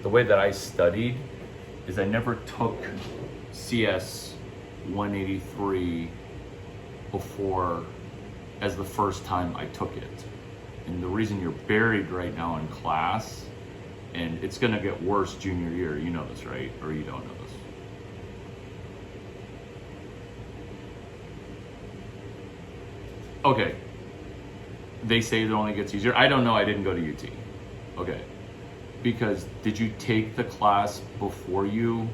the way that I studied is I never took CS 183 before as the first time I took it. And the reason you're buried right now in class, and it's gonna get worse junior year, you know this, right? Or you don't know this? Okay, they say it only gets easier. I don't know, I didn't go to UT. Okay, because did you take the class before you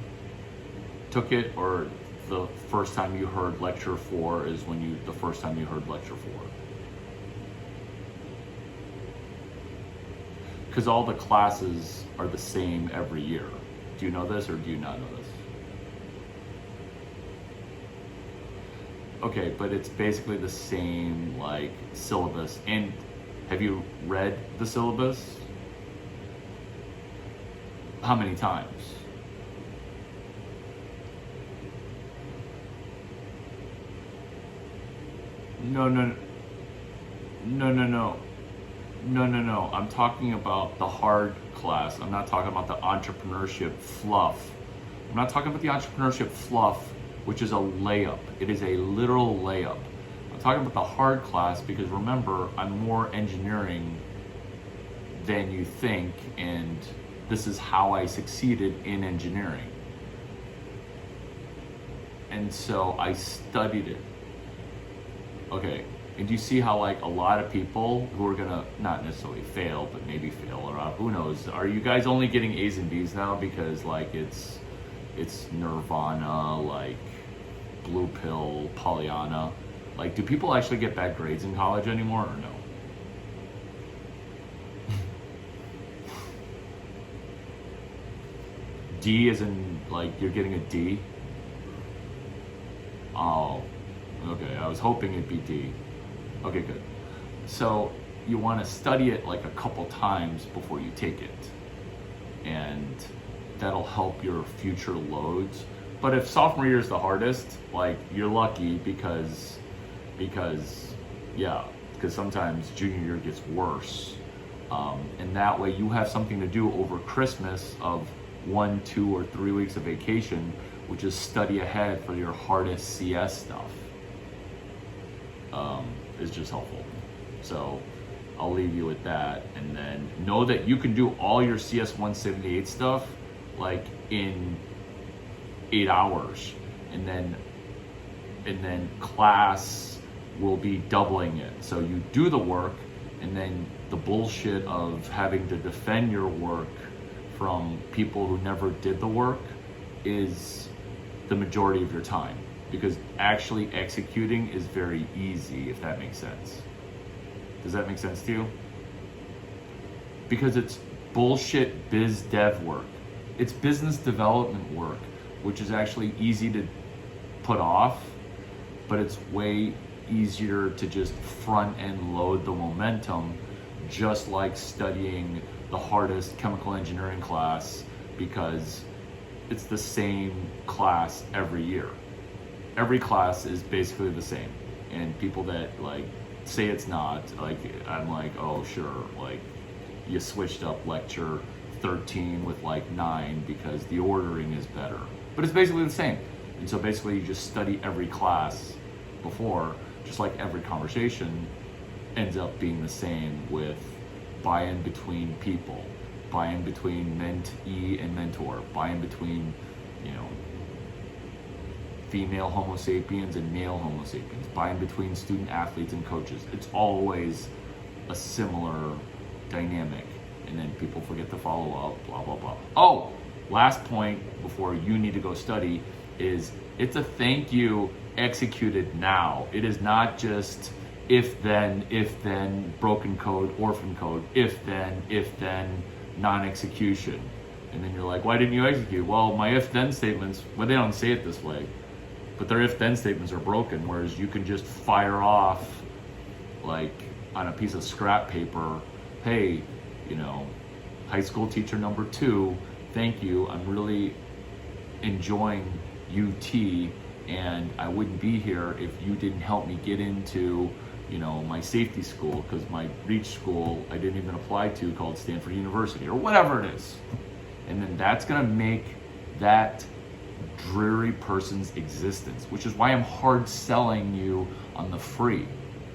took it, or the first time you heard lecture 4 is the first time you heard lecture 4? Because all the classes are the same every year. Do you know this or do you not know this? Okay, but it's basically the same like syllabus. And have you read the syllabus? How many times? No. No. I'm talking about the hard class. I'm not talking about the entrepreneurship fluff. I'm not talking about the entrepreneurship fluff, which is a layup. It is a literal layup. I'm talking about the hard class because remember, I'm more engineering than you think, and this is how I succeeded in engineering. And so I studied it. Okay, and do you see how like a lot of people who are gonna not necessarily fail, but maybe fail or who knows? Are you guys only getting A's and B's now because like it's nirvana, like blue pill, Pollyanna? Like, do people actually get bad grades in college anymore or no? D as in like you're getting a D? Oh, okay, I was hoping it'd be D. Okay, good. So you want to study it like a couple times before you take it. And that'll help your future loads. But if sophomore year is the hardest, like you're lucky because sometimes junior year gets worse. And that way you have something to do over Christmas of 1, 2, or 3 weeks of vacation, which is study ahead for your hardest CS stuff. Is just helpful. So I'll leave you with that, and then know that you can do all your CS 178 stuff like in 8 hours, and then class will be doubling it. So you do the work, and then the bullshit of having to defend your work from people who never did the work is the majority of your time, because actually executing is very easy, if that makes sense. Does that make sense to you? Because it's bullshit biz dev work. It's business development work, which is actually easy to put off, but it's way easier to just front end load the momentum, just like studying the hardest chemical engineering class, because it's the same class every year. Every class is basically the same, and people that like say it's not, like I'm like, oh sure, like you switched up lecture 13 with like 9 because the ordering is better, but it's basically the same. And so basically you just study every class before, just like every conversation ends up being the same with buy-in between people, buy-in between mentee and mentor, buy-in between, female homo sapiens and male homo sapiens, buy-in between student athletes and coaches. It's always a similar dynamic, and then people forget to follow up, blah, blah, blah. Oh, last point before you need to go study is it's a thank you executed now. It is not just if then, broken code, orphan code, if then, non-execution. And then you're like, why didn't you execute? Well, my if then statements, well, they don't say it this way, but their if then statements are broken, whereas you can just fire off like on a piece of scrap paper, hey, high school teacher number 2, thank you, I'm really enjoying UT, and I wouldn't be here if you didn't help me get into my safety school, because my reach school I didn't even apply to, called Stanford University or whatever it is. And then that's going to make that dreary person's existence, which is why I'm hard selling you on the free,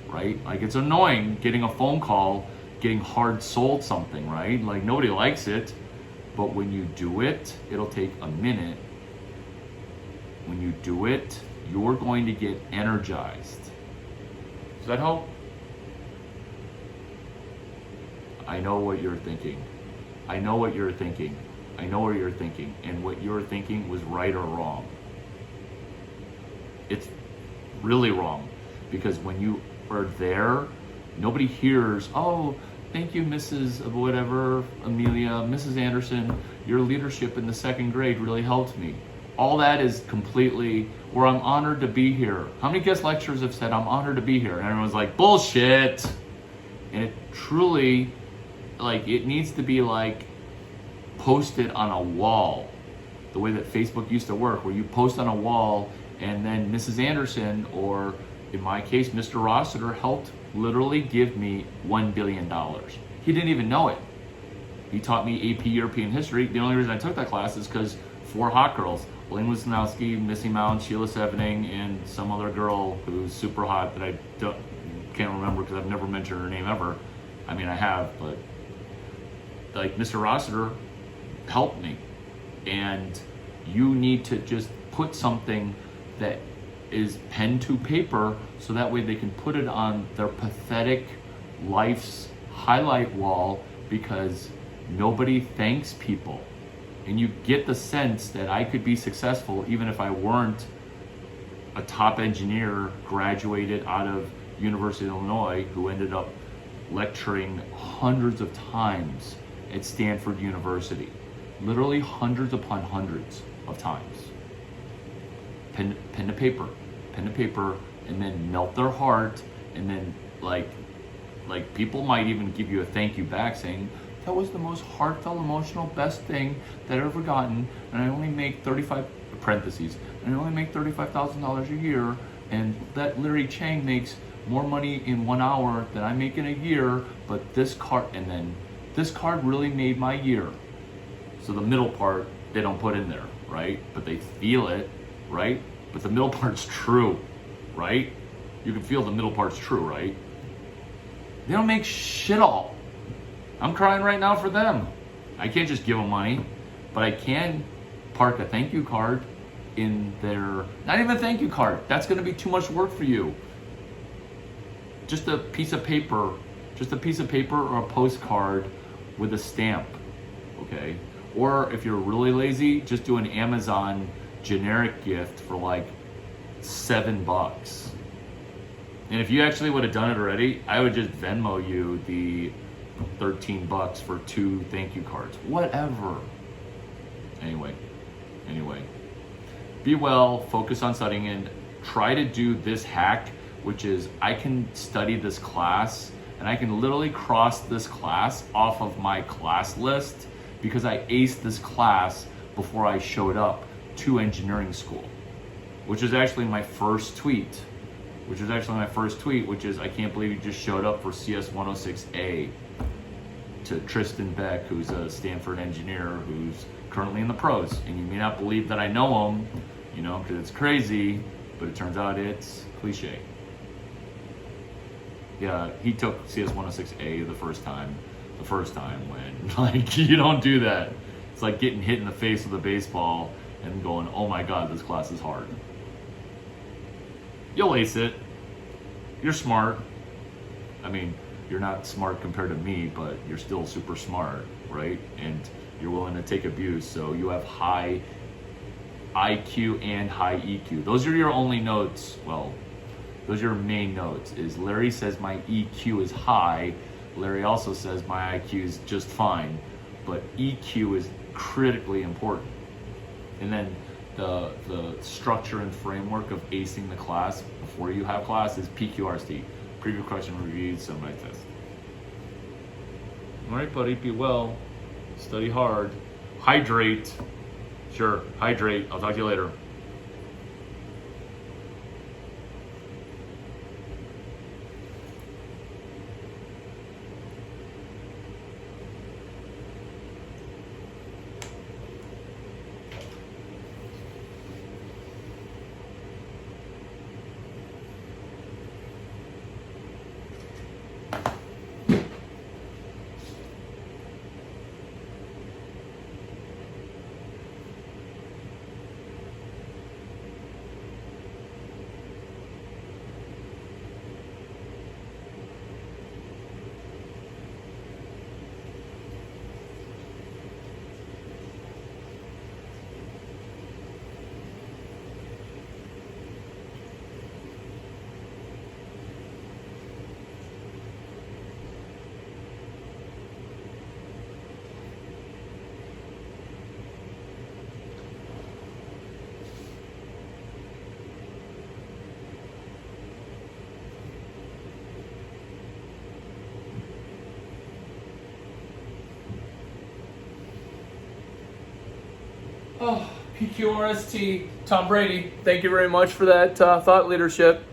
right? Like, it's annoying getting a phone call, getting hard sold something, right? Like, nobody likes it, but when you do it, it'll take a minute. When you do it, you're going to get energized. Does that help? I know what you're thinking. I know what you're thinking. I know what you're thinking. And what you're thinking was right or wrong. It's really wrong. Because when you are there, nobody hears, oh, thank you, Mrs. whatever, Amelia, Mrs. Anderson, your leadership in the second grade really helped me. All that is completely, or I'm honored to be here. How many guest lecturers have said, I'm honored to be here? And everyone's like, bullshit. And it truly, like, it needs to be like posted on a wall, the way that Facebook used to work, where you post on a wall and then Mrs. Anderson, or in my case, Mr. Rossiter, helped literally give me $1 billion. He didn't even know it. He taught me AP European history. The only reason I took that class is because 4 hot girls, Elaine Wisnowski, Missy Mound, Sheila Sevening, and some other girl who's super hot that I can't remember because I've never mentioned her name ever. I mean, I have, but like, Mr. Rossiter helped me. And you need to just put something that is pen to paper, so that way they can put it on their pathetic life's highlight wall, because nobody thanks people. And you get the sense that I could be successful even if I weren't a top engineer graduated out of University of Illinois, who ended up lecturing hundreds of times at Stanford University. Literally hundreds upon hundreds of times. Pen to paper, and then melt their heart, and then like people might even give you a thank you back saying, that was the most heartfelt, emotional, best thing that I've ever gotten, and I only make $35,000 a year, and that Larry Chang makes more money in 1 hour than I make in a year, but this card, and then this card really made my year. So the middle part, they don't put in there, right? But they feel it, right? But the middle part's true, right? You can feel the middle part's true, right? They don't make shit all. I'm crying right now for them. I can't just give them money, but I can park a thank you card in their, not even a thank you card. That's gonna be too much work for you. Just a piece of paper or a postcard with a stamp, okay? Or if you're really lazy, just do an Amazon generic gift for like $7. And if you actually would have done it already, I would just Venmo you the $13 for 2 thank you cards. Whatever. Anyway. Be well, focus on studying, and try to do this hack, which is I can study this class and I can literally cross this class off of my class list because I aced this class before I showed up to engineering school, which is actually my first tweet, which is I can't believe you just showed up for CS 106A, to Tristan Beck, who's a Stanford engineer who's currently in the pros. And you may not believe that I know him, you know, because it's crazy, but it turns out it's cliche. Yeah, he took CS 106A the first time when, like, you don't do that. It's like getting hit in the face with a baseball and going, oh my God, this class is hard. You'll ace it. You're smart. I mean, you're not smart compared to me, but you're still super smart, right? And you're willing to take abuse, so you have high IQ and high EQ. Those are your only notes. Well, those are your main notes. Is Larry says my EQ is high. Larry also says my IQ is just fine, but EQ is critically important. And then the structure and framework of acing the class before you have class is PQRST, preview question review, semi test. All right, buddy, be well, study hard, hydrate. Sure, hydrate. I'll talk to you later. Oh, PQRST. Tom Brady, thank you very much for that thought leadership.